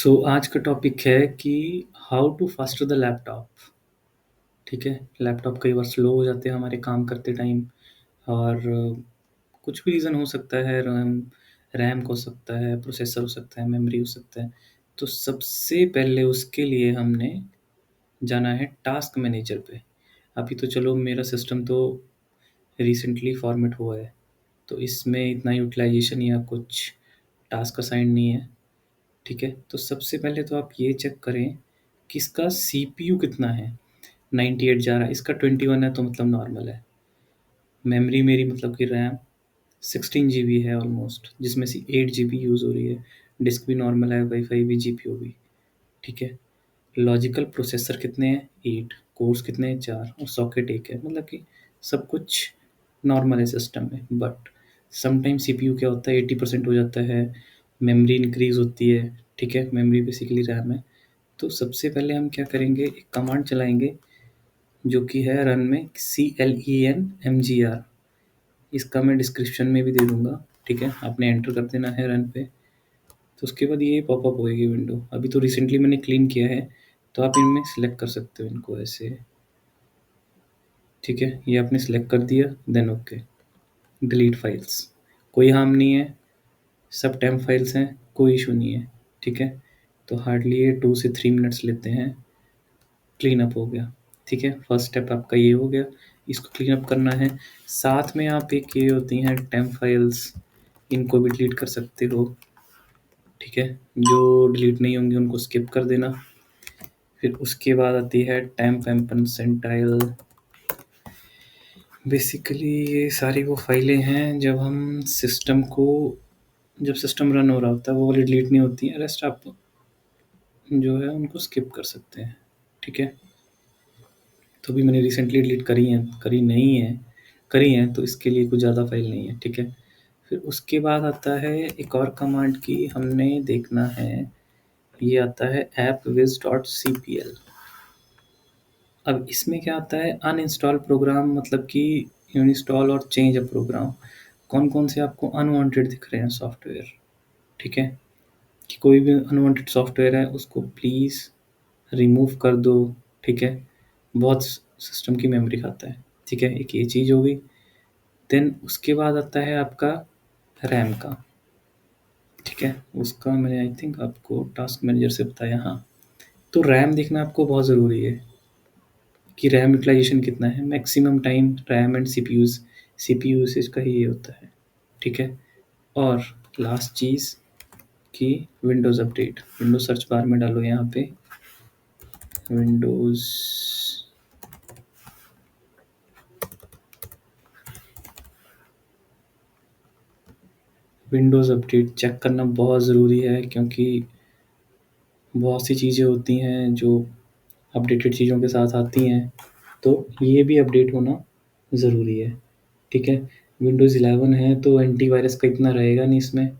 सो आज का टॉपिक है कि how to faster the laptop. ठीक है, लैपटॉप कई बार स्लो हो जाते हैं हमारे काम करते टाइम। और कुछ भी रीज़न हो सकता है। रैम रैम हो सकता है, प्रोसेसर हो सकता है, मेमोरी हो सकता है। तो सबसे पहले उसके लिए हमने जाना है टास्क मैनेजर पे। अभी तो चलो मेरा सिस्टम तो रिसेंटली फॉर्मेट हुआ है, तो इसमें इतना यूटिलाइजेशन या कुछ टास्क असाइन नहीं है। ठीक है, तो सबसे पहले तो आप ये चेक करें कि इसका सीपीयू कितना है। 98 जा रहा है, इसका 21 है तो मतलब नॉर्मल है। मेमोरी मेरी मतलब कि रैम 16 GB है ऑलमोस्ट, जिसमें से 8 GB यूज़ हो रही है। डिस्क भी नॉर्मल है, वाईफाई भी, जीपीयू भी। ठीक है। लॉजिकल प्रोसेसर कितने हैं? 8। कोर्स कितने हैं? 4। और सॉकेट एक है, मतलब कि सब कुछ नॉर्मल है सिस्टम में। बट समटाइम सीपीयू क्या होता है, 80% हो जाता है, मेमोरी इंक्रीज होती है। ठीक है, मेमोरी बेसिकली रैम है। तो सबसे पहले हम क्या करेंगे, एक कमांड चलाएंगे जो कि है रन में CLEN MGR। इसका मैं डिस्क्रिप्शन में भी दे दूंगा। ठीक है, आपने एंटर कर देना है रन पे। तो उसके बाद ये पॉपअप होएगी विंडो। अभी तो रिसेंटली मैंने क्लीन किया है, तो आप इनमें सेलेक्ट कर सकते हो इनको ऐसे। ठीक है, ये आपने सेलेक्ट कर दिया, देन ओके। डिलीट फाइल्स, कोई हार्म नहीं है, सब टेम्प फाइल्स हैं, कोई इशू नहीं है। ठीक है, तो हार्डली ये 2 से 3 मिनट्स लेते हैं। क्लीन अप हो गया। ठीक है, फर्स्ट स्टेप आपका ये हो गया, इसको क्लीन अप करना है। साथ में आप एक ये होती हैं टेम्प फाइल्स, इनको भी डिलीट कर सकते हो। ठीक है, जो डिलीट नहीं होंगी उनको स्किप कर देना। फिर उसके बाद आती है टेम्प एंड परसेंटाइल। बेसिकली ये सारी वो फाइलें हैं जब हम सिस्टम को, जब सिस्टम रन हो रहा होता है, वो वाली डिलीट नहीं होती हैं। रेस्ट आप जो है उनको स्किप कर सकते हैं। ठीक है, तो भी मैंने रिसेंटली डिलीट करी हैं, करी नहीं है, करी हैं, तो इसके लिए कुछ ज़्यादा फाइल नहीं है। ठीक है, फिर उसके बाद आता है एक और कमांड की हमने देखना है। ये आता है appwiz.cpl। अब इसमें क्या आता है, अनइंस्टॉल प्रोग्राम, मतलब कि इंस्टॉल और चेंज अ प्रोग्राम। कौन कौन से आपको अनवांटेड दिख रहे हैं सॉफ्टवेयर। ठीक है, कि कोई भी अनवांटेड सॉफ्टवेयर है उसको प्लीज़ रिमूव कर दो। ठीक है, बहुत सिस्टम की मेमोरी खाता है। ठीक है, एक ये चीज़ हो गई। देन उसके बाद आता है आपका रैम का। ठीक है, उसका मैंने आई थिंक आपको टास्क मैनेजर से बताया। हाँ, तो रैम देखना आपको बहुत ज़रूरी है कि रैम यूटिलाइजेशन कितना है। Maximum time RAM and CPU usage का ही ये होता है। ठीक है, और लास्ट चीज़ कि Windows update, Windows search bar में डालो यहाँ पे विंडोज़ विंडोज़ अपडेट चेक करना बहुत ज़रूरी है, क्योंकि बहुत सी चीज़ें होती हैं जो अपडेटेड चीज़ों के साथ आती हैं, तो ये भी अपडेट होना ज़रूरी है। ठीक है, विंडोज़ 11 है तो एंटीवायरस का इतना रहेगा नहीं इसमें।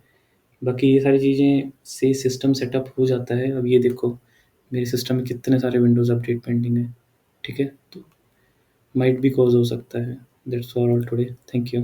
बाकी ये सारी चीज़ें से सिस्टम सेटअप हो जाता है। अब ये देखो मेरे सिस्टम में कितने सारे विंडोज़ अपडेट पेंडिंग है। ठीक है, तो माइट भी कॉज हो सकता है। That's all today, thank you.